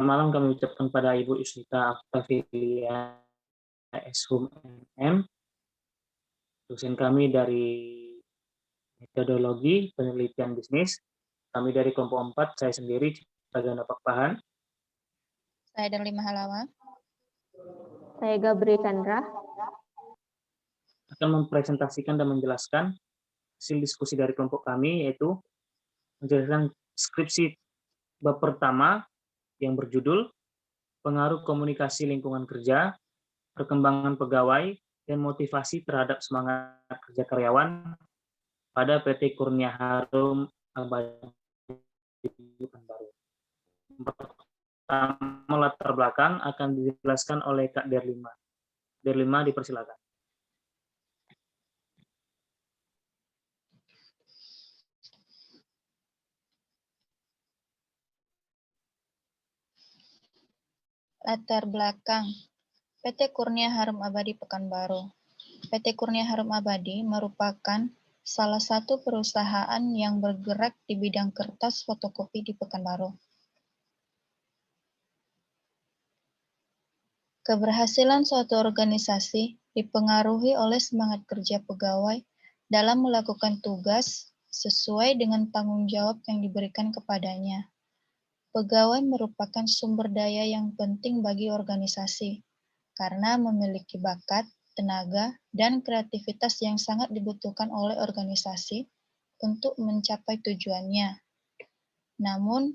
malam kami ucapkan pada Ibu Yusnita Octavilia S.Hum MM, dosen kami dari metodologi penelitian bisnis. Kami dari kelompok 4, saya sendiri, Cipta Ganda Pakpahan. Saya Darli Mahalawa. Saya Gabri Chandra. Akan mempresentasikan dan menjelaskan hasil diskusi dari kelompok kami, yaitu menjelaskan skripsi bab pertama yang berjudul Pengaruh Komunikasi Lingkungan Kerja, Perkembangan Pegawai, dan Motivasi Terhadap Semangat Kerja Karyawan pada PT Kurnia Harum Abadi Pekanbaru. Pertama, latar belakang akan dijelaskan oleh Kak Derlima. Derlima, dipersilakan. Latar belakang PT Kurnia Harum Abadi Pekanbaru. PT Kurnia Harum Abadi merupakan salah satu perusahaan yang bergerak di bidang kertas fotokopi di Pekanbaru. Keberhasilan suatu organisasi dipengaruhi oleh semangat kerja pegawai dalam melakukan tugas sesuai dengan tanggung jawab yang diberikan kepadanya. Pegawai merupakan sumber daya yang penting bagi organisasi karena memiliki bakat, tenaga, dan kreativitas yang sangat dibutuhkan oleh organisasi untuk mencapai tujuannya. Namun,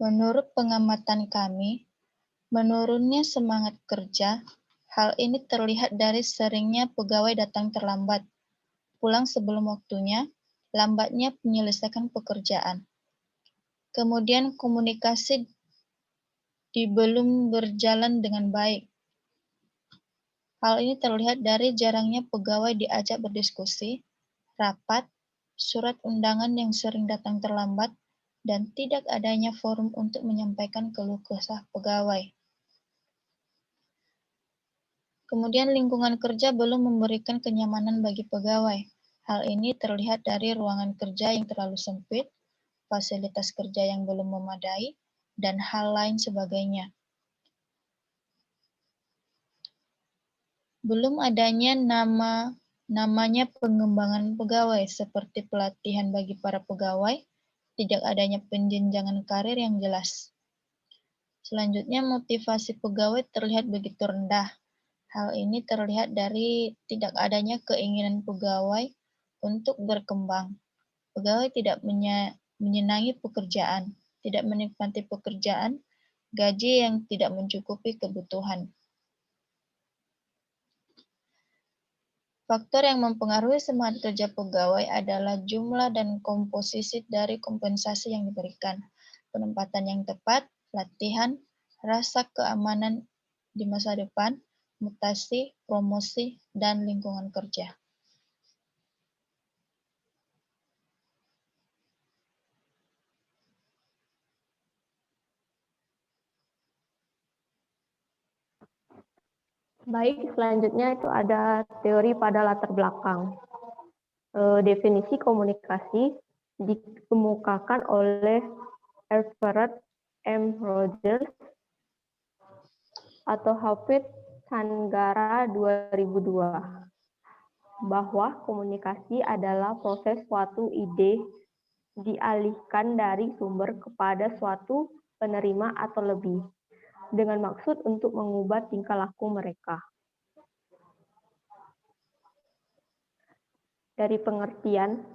menurut pengamatan kami, menurunnya semangat kerja, hal ini terlihat dari seringnya pegawai datang terlambat, pulang sebelum waktunya, lambatnya menyelesaikan pekerjaan. Kemudian komunikasi belum berjalan dengan baik. Hal ini terlihat dari jarangnya pegawai diajak berdiskusi, rapat, surat undangan yang sering datang terlambat, dan tidak adanya forum untuk menyampaikan keluh kesah pegawai. Kemudian lingkungan kerja belum memberikan kenyamanan bagi pegawai. Hal ini terlihat dari ruangan kerja yang terlalu sempit, fasilitas kerja yang belum memadai, dan hal lain sebagainya. Belum adanya namanya pengembangan pegawai seperti pelatihan bagi para pegawai, tidak adanya penjenjangan karir yang jelas. Selanjutnya, motivasi pegawai terlihat begitu rendah. Hal ini terlihat dari tidak adanya keinginan pegawai untuk berkembang. Pegawai tidak menyenangi pekerjaan, tidak menikmati pekerjaan, gaji yang tidak mencukupi kebutuhan. Faktor yang mempengaruhi semangat kerja pegawai adalah jumlah dan komposisi dari kompensasi yang diberikan, penempatan yang tepat, latihan, rasa keamanan di masa depan, mutasi, promosi, dan lingkungan kerja. Baik, selanjutnya itu ada teori pada latar belakang. Definisi komunikasi dikemukakan oleh Everett M. Rogers atau Hafid Sanggara 2002, bahwa komunikasi adalah proses suatu ide dialihkan dari sumber kepada suatu penerima atau lebih, dengan maksud untuk mengubah tingkah laku mereka. Dari pengertian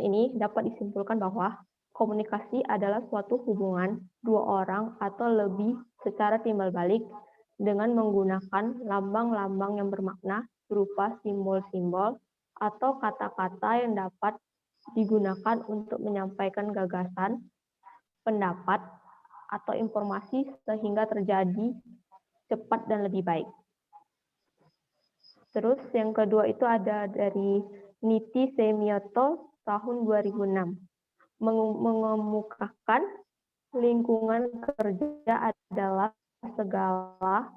ini dapat disimpulkan bahwa komunikasi adalah suatu hubungan dua orang atau lebih secara timbal balik dengan menggunakan lambang-lambang yang bermakna berupa simbol-simbol atau kata-kata yang dapat digunakan untuk menyampaikan gagasan, pendapat, atau informasi sehingga terjadi cepat dan lebih baik. Terus yang kedua itu ada dari Niti Semioto tahun 2006, mengemukakan lingkungan kerja adalah segala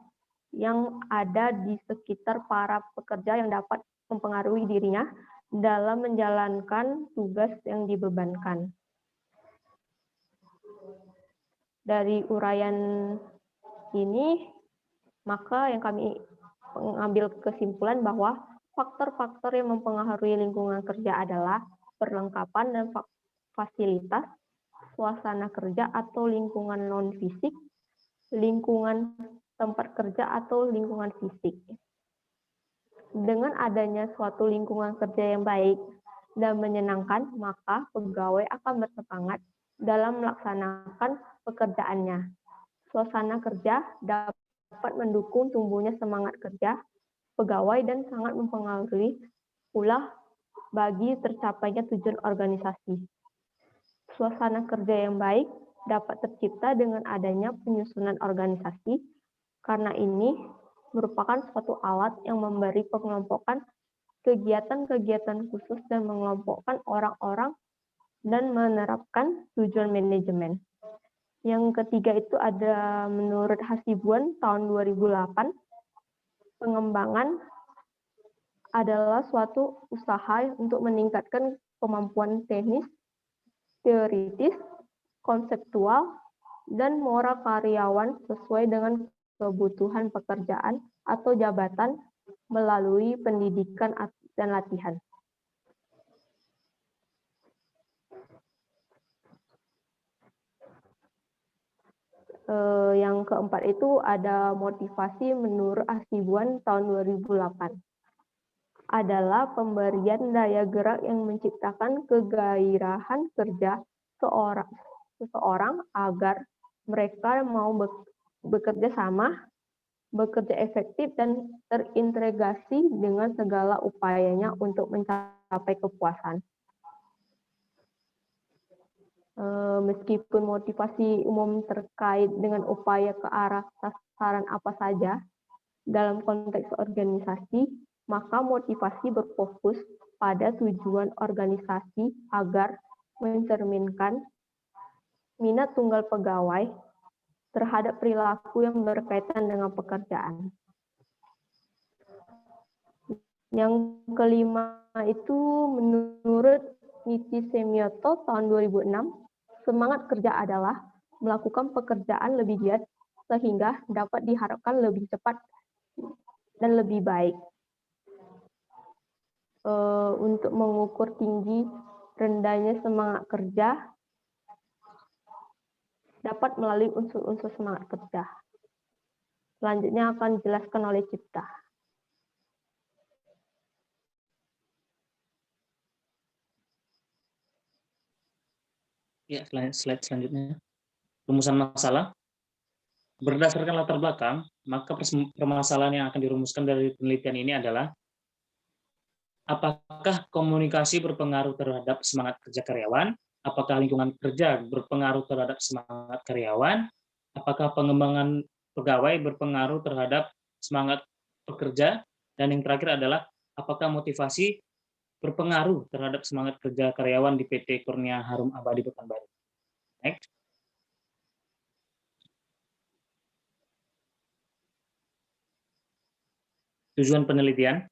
yang ada di sekitar para pekerja yang dapat mempengaruhi dirinya dalam menjalankan tugas yang dibebankan. Dari uraian ini, maka yang kami mengambil kesimpulan bahwa faktor-faktor yang mempengaruhi lingkungan kerja adalah perlengkapan dan fasilitas, suasana kerja atau lingkungan non-fisik, lingkungan tempat kerja atau lingkungan fisik. Dengan adanya suatu lingkungan kerja yang baik dan menyenangkan, maka pegawai akan bersemangat dalam melaksanakan pekerjaannya. Suasana kerja dapat mendukung tumbuhnya semangat kerja pegawai dan sangat mempengaruhi pula bagi tercapainya tujuan organisasi. Suasana kerja yang baik dapat tercipta dengan adanya penyusunan organisasi, karena ini merupakan suatu alat yang memberi pengelompokan kegiatan-kegiatan khusus dan mengelompokkan orang-orang dan menerapkan tujuan manajemen. Yang ketiga itu ada menurut Hasibuan tahun 2008, pengembangan adalah suatu usaha untuk meningkatkan kemampuan teknis, teoritis, konseptual, dan moral karyawan sesuai dengan kebutuhan pekerjaan atau jabatan melalui pendidikan dan latihan. Yang keempat itu ada motivasi menurut Hasibuan tahun 2008. Adalah pemberian daya gerak yang menciptakan kegairahan kerja seseorang agar mereka mau bekerja sama, bekerja efektif, dan terintegrasi dengan segala upayanya untuk mencapai kepuasan. Meskipun motivasi umum terkait dengan upaya ke arah sasaran apa saja dalam konteks organisasi, maka motivasi berfokus pada tujuan organisasi agar mencerminkan minat tunggal pegawai terhadap perilaku yang berkaitan dengan pekerjaan. Yang kelima itu menurut Niti Semioto tahun 2006, semangat kerja adalah melakukan pekerjaan lebih giat sehingga dapat diharapkan lebih cepat dan lebih baik. Untuk mengukur tinggi rendahnya semangat kerja dapat melalui unsur-unsur semangat kerja. Selanjutnya akan dijelaskan oleh Cipta. Ya, slide selanjutnya. Rumusan masalah. Berdasarkan latar belakang, maka permasalahan yang akan dirumuskan dari penelitian ini adalah apakah komunikasi berpengaruh terhadap semangat kerja karyawan? Apakah lingkungan kerja berpengaruh terhadap semangat karyawan? Apakah pengembangan pegawai berpengaruh terhadap semangat pekerja? Dan yang terakhir adalah apakah motivasi berpengaruh terhadap semangat kerja karyawan di PT Kurnia Harum Abadi Pekanbaru. Next. Tujuan penelitian.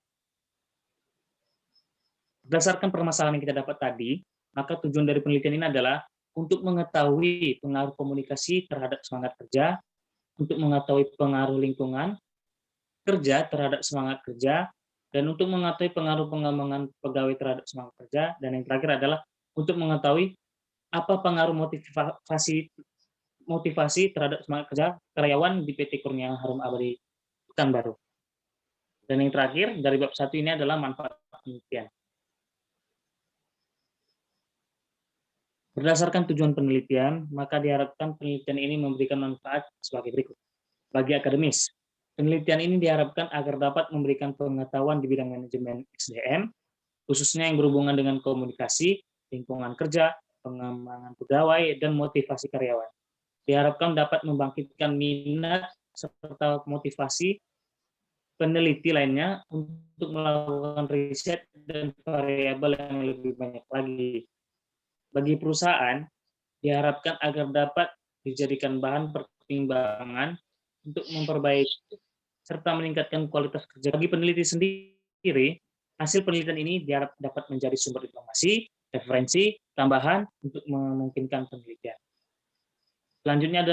Berdasarkan permasalahan yang kita dapat tadi, maka tujuan dari penelitian ini adalah untuk mengetahui pengaruh komunikasi terhadap semangat kerja, untuk mengetahui pengaruh lingkungan kerja terhadap semangat kerja, dan untuk mengetahui pengaruh pengembangan pegawai terhadap semangat kerja, dan yang terakhir adalah untuk mengetahui apa pengaruh motivasi terhadap semangat kerja karyawan di PT Kurnia Harum Abadi Pekanbaru. Dan yang terakhir dari bab 1 ini adalah manfaat penelitian. Berdasarkan tujuan penelitian, maka diharapkan penelitian ini memberikan manfaat sebagai berikut. Bagi akademis, penelitian ini diharapkan agar dapat memberikan pengetahuan di bidang manajemen SDM, khususnya yang berhubungan dengan komunikasi, lingkungan kerja, pengembangan pegawai, dan motivasi karyawan. Diharapkan dapat membangkitkan minat serta motivasi peneliti lainnya untuk melakukan riset dan variabel yang lebih banyak lagi. Bagi perusahaan, diharapkan agar dapat dijadikan bahan pertimbangan untuk memperbaiki serta meningkatkan kualitas kerja. Bagi peneliti sendiri, hasil penelitian ini diharap dapat menjadi sumber informasi, referensi, tambahan untuk memungkinkan penelitian. Selanjutnya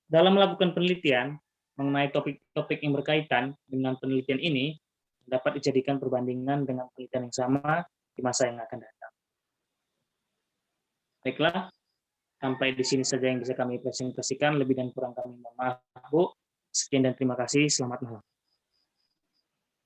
dalam melakukan penelitian mengenai topik-topik yang berkaitan dengan penelitian ini dapat dijadikan perbandingan dengan penelitian yang sama di masa yang akan datang. Baiklah, sampai di sini saja yang bisa kami presentasikan. Lebih dan kurang kami mohon maaf, Bu. Sekian dan terima kasih. Selamat malam.